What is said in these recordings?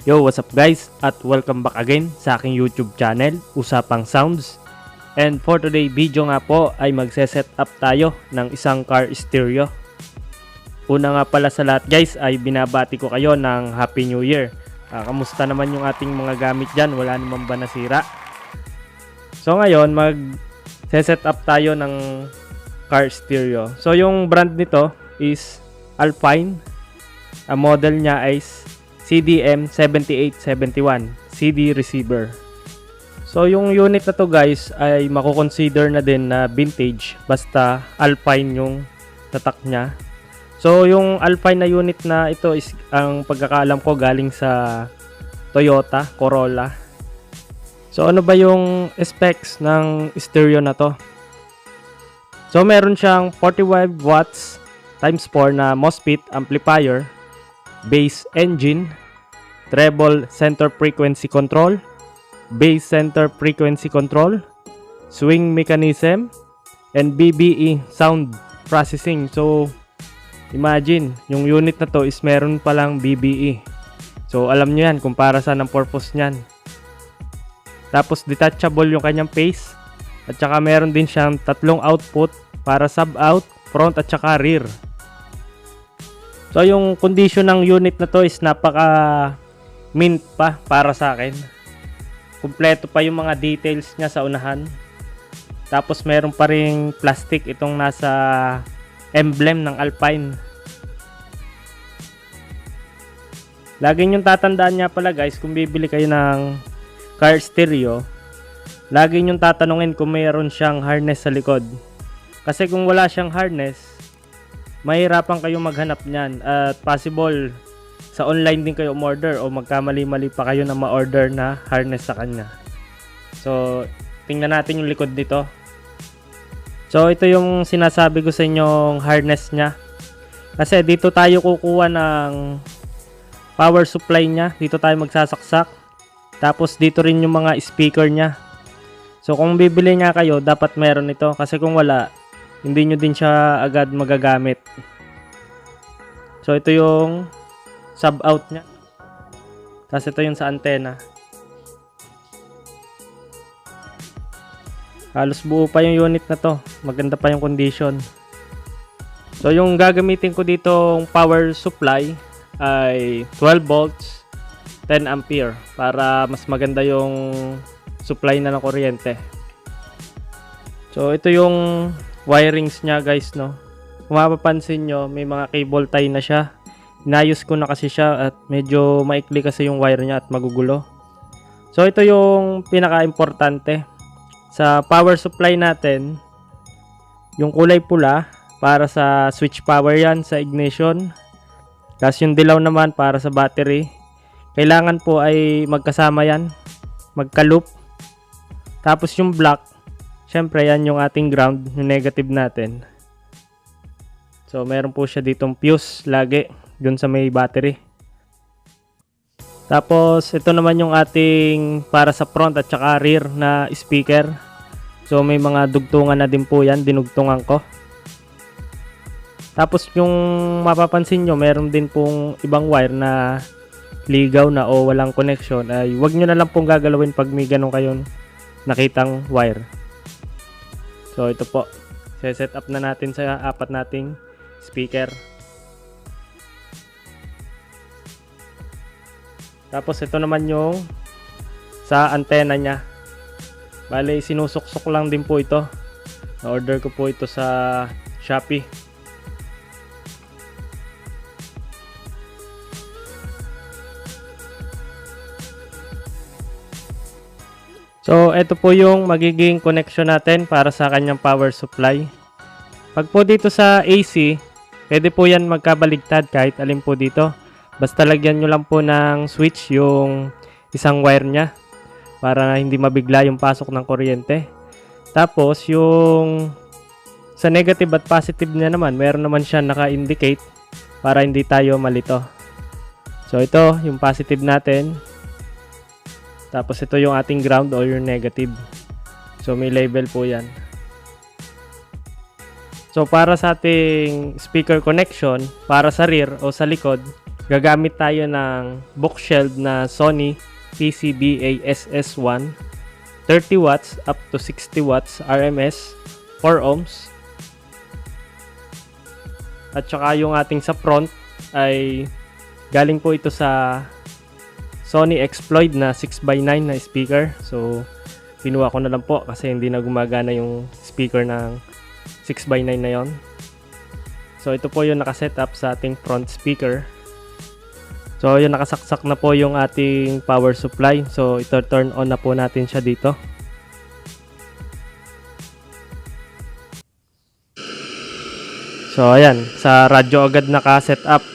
Yo, what's up guys? At welcome back again sa aking YouTube channel, Usapang Sounds. And for today video nga po ay magse-set up tayo ng isang car stereo. Una nga pala sa lahat guys ay binabati ko kayo ng Happy New Year. Kamusta naman yung ating mga gamit dyan? Wala naman ba nasira? So ngayon mag-set up tayo ng car stereo. So yung brand nito is Alpine. Ang model niya is CDM7871 CD receiver. So yung unit na to guys ay mako-consider na din na vintage basta Alpine yung tatak niya. So yung Alpine na unit na ito is ang pagkakaalam ko galing sa Toyota Corolla. So ano ba yung specs ng stereo na to? So meron siyang 45 watts times 4 na MOSFET amplifier, bass engine, treble center frequency control, bass center frequency control, swing mechanism, and BBE sound processing. So imagine, yung unit na to is meron palang BBE. So alam nyo yan kung para saan ang purpose nyan. Tapos detachable yung kanyang phase. At saka meron din siyang tatlong output para sub-out, front at saka rear. So yung condition ng unit na to is napaka mint pa para sa akin. Kumpleto pa yung mga details niya sa unahan. Tapos meron pa ring plastic itong nasa emblem ng Alpine. Lagi nyong tatandaan niya pala guys, kung bibili kayo ng car stereo, lagi nyong tatanungin kung mayroon siyang harness sa likod. Kasi kung wala siyang harness, mahirapan kayong maghanap niyan at possible sa online din kayo umorder o magkamali-mali pa kayo na ma-order na harness sa kanya. So, tingnan natin yung likod nito. So, ito yung sinasabi ko sa inyong harness niya. Kasi dito tayo kukuha ng power supply niya. Dito tayo magsasaksak. Tapos dito rin yung mga speaker niya. So, kung bibili nga kayo, dapat meron ito. Kasi kung wala, hindi nyo din siya agad magagamit. So ito yung sub-out nya. Tapos ito yung sa antena. Halos buo pa yung unit na to. Maganda pa yung condition. So yung gagamitin ko ditong power supply ay 12 volts 10 ampere para mas maganda yung supply na ng kuryente. So ito yung wirings niya guys, no. Kung mapapansin nyo, may mga cable tie na siya. Inayos ko na kasi siya at medyo maikli kasi yung wire niya at magugulo. So ito yung pinaka-importante sa power supply natin. Yung kulay pula para sa switch power yan sa ignition. Tapos yung dilaw naman para sa battery. Kailangan po ay magkasama yan, magka-loop. Tapos yung black, syempre yan yung ating ground, yung negative natin. So meron po siya ditong fuse lagi dun sa may battery. Tapos ito naman yung ating para sa front at saka rear na speaker. So may mga dugtungan na din po yan, dinugtungan ko. Tapos yung mapapansin nyo, meron din pong ibang wire na ligaw na o walang connection. Ay wag nyo na lang pong gagalawin pag may ganun kayong nakitang wire. So ito po, set up na natin sa apat nating speaker. Tapos ito naman yung sa antena niya. Bale, sinusuksok lang din po ito. Na-order ko po ito sa Shopee. So, ito po yung magiging connection natin para sa kanyang power supply. Pag po dito sa AC, pwede po yan magkabaligtad kahit alin po dito. Basta lagyan nyo lang po ng switch yung isang wire nya para hindi mabigla yung pasok ng kuryente. Tapos, yung sa negative at positive niya naman, meron naman siya naka-indicate para hindi tayo malito. So, ito yung positive natin. Tapos ito yung ating ground o yung negative. So may label po yan. So para sa ating speaker connection, para sa rear o sa likod, gagamit tayo ng bookshelf na Sony PCBA SS1, 30 watts up to 60 watts RMS, 4 ohms. At saka yung ating sa front ay galing po ito sa Sony Exploid na 6x9 na speaker. So pinuha ko na lang po kasi hindi na gumagana yung speaker ng 6x9 na yon. So ito po yung nakaset up sa ating front speaker. So yun, nakasaksak na po yung ating power supply. So ito, turn on na po natin siya dito. So ayan, sa radyo agad naka-set up.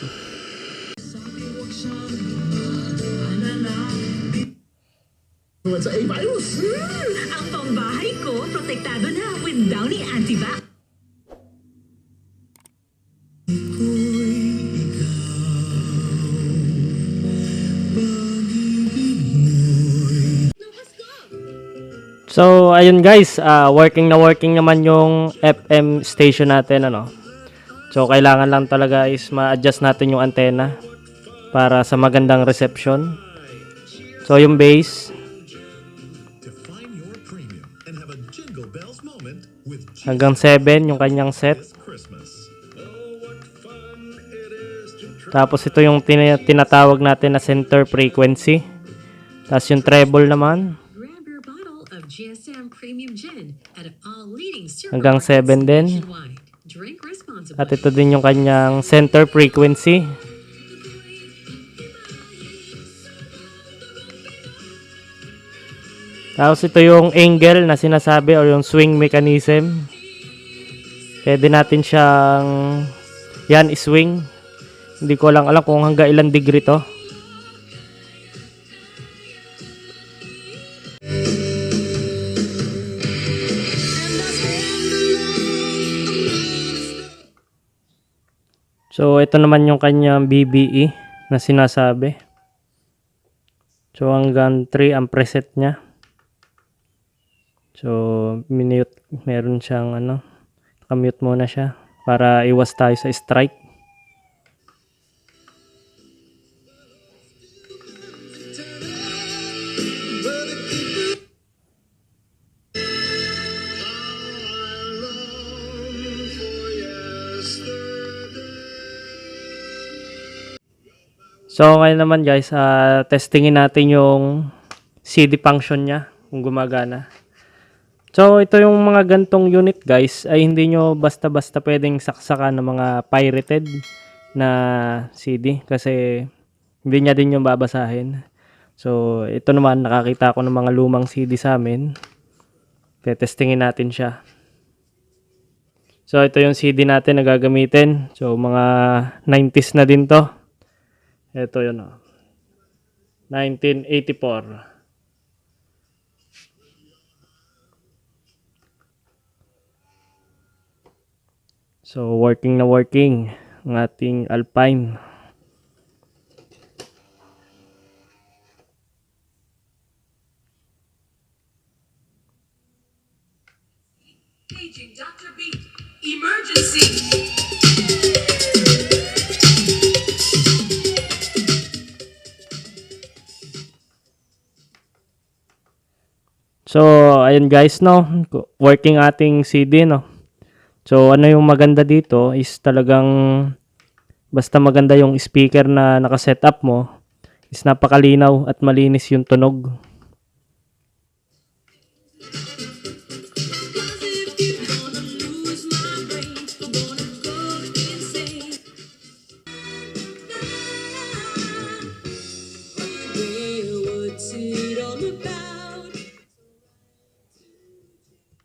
Ang pambahay ko, protektado na with Downy Antivax. So ayun guys, working naman yung FM station natin, ano. So kailangan lang talaga is ma-adjust natin yung antenna para sa magandang reception. So yung bass hanggang 7 yung kanyang set. Tapos ito yung tinatawag natin na center frequency. Tapos yung treble naman hanggang 7 din. At ito din yung kanyang center frequency. Tapos ito yung angle na sinasabi or yung swing mechanism. Pwede natin siyang swing. Hindi ko lang alam kung hanggang ilang degree to. So ito naman yung kanyang BBE na sinasabi. So hanggang 3 ang preset niya. So minute, meron siyang naka-mute muna siya para iwas tayo sa strike. So ngayon naman guys, testingin natin yung CD function niya kung gumagana. So ito yung mga gantong unit guys ay hindi nyo basta-basta pwedeng saksakan ng mga pirated na CD kasi hindi niya din yung babasahin. So ito naman, nakakita ko ng mga lumang CD sa amin. Testingin natin siya. So ito yung CD natin na gagamitin. So mga 90s na din to. Ito yun, 1984. So working na working ang ating Alpine. Paging Dr. Beat, emergency. So, ayun guys, working ating CD, no. So, ano yung maganda dito is talagang basta maganda yung speaker na nakaset up mo is napakalinaw at malinis yung tunog.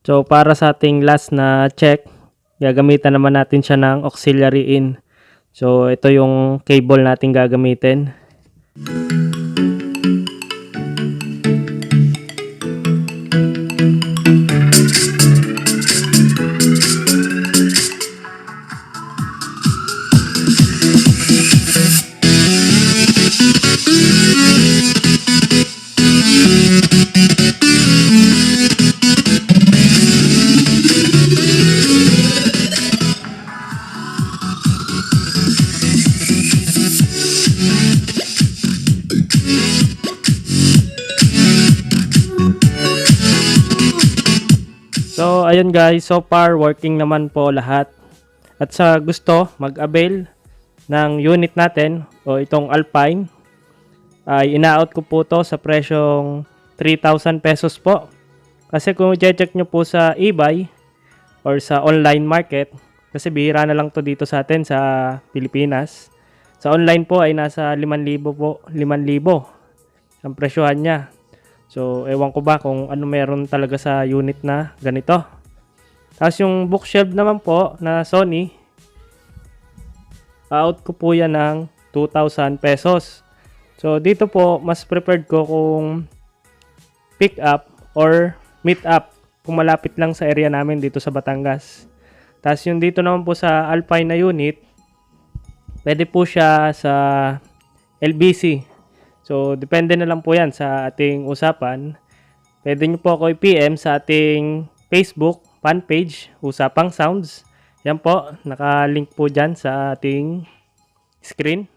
So para sa ating last na check, gagamitan naman natin siya ng auxiliary in. So ito yung cable natin gagamitin. ayun guys, so far working naman po lahat. At sa gusto mag-avail ng unit natin o itong Alpine, ay ina-out ko po to sa presyong 3,000 pesos po. Kasi kung i-check nyo po sa eBay or sa online market, kasi bihira na lang to dito sa atin sa Pilipinas. Sa online po ay nasa 5,000 po, 5,000 ang presyohan niya. So, ewan ko ba kung ano meron talaga sa unit na ganito. Tapos yung bookshelf naman po na Sony, out ko po yan ng 2,000 pesos. So, dito po, mas preferred ko kung pick up or meet up kung malapit lang sa area namin dito sa Batangas. Tapos yung dito naman po sa Alpine na unit, pwede po siya sa LBC. So, depende na lang po yan sa ating usapan. Pwede nyo po ako i-PM sa ating Facebook fan page, Usapang Sounds. Yan po, nakalink po dyan sa ating screen.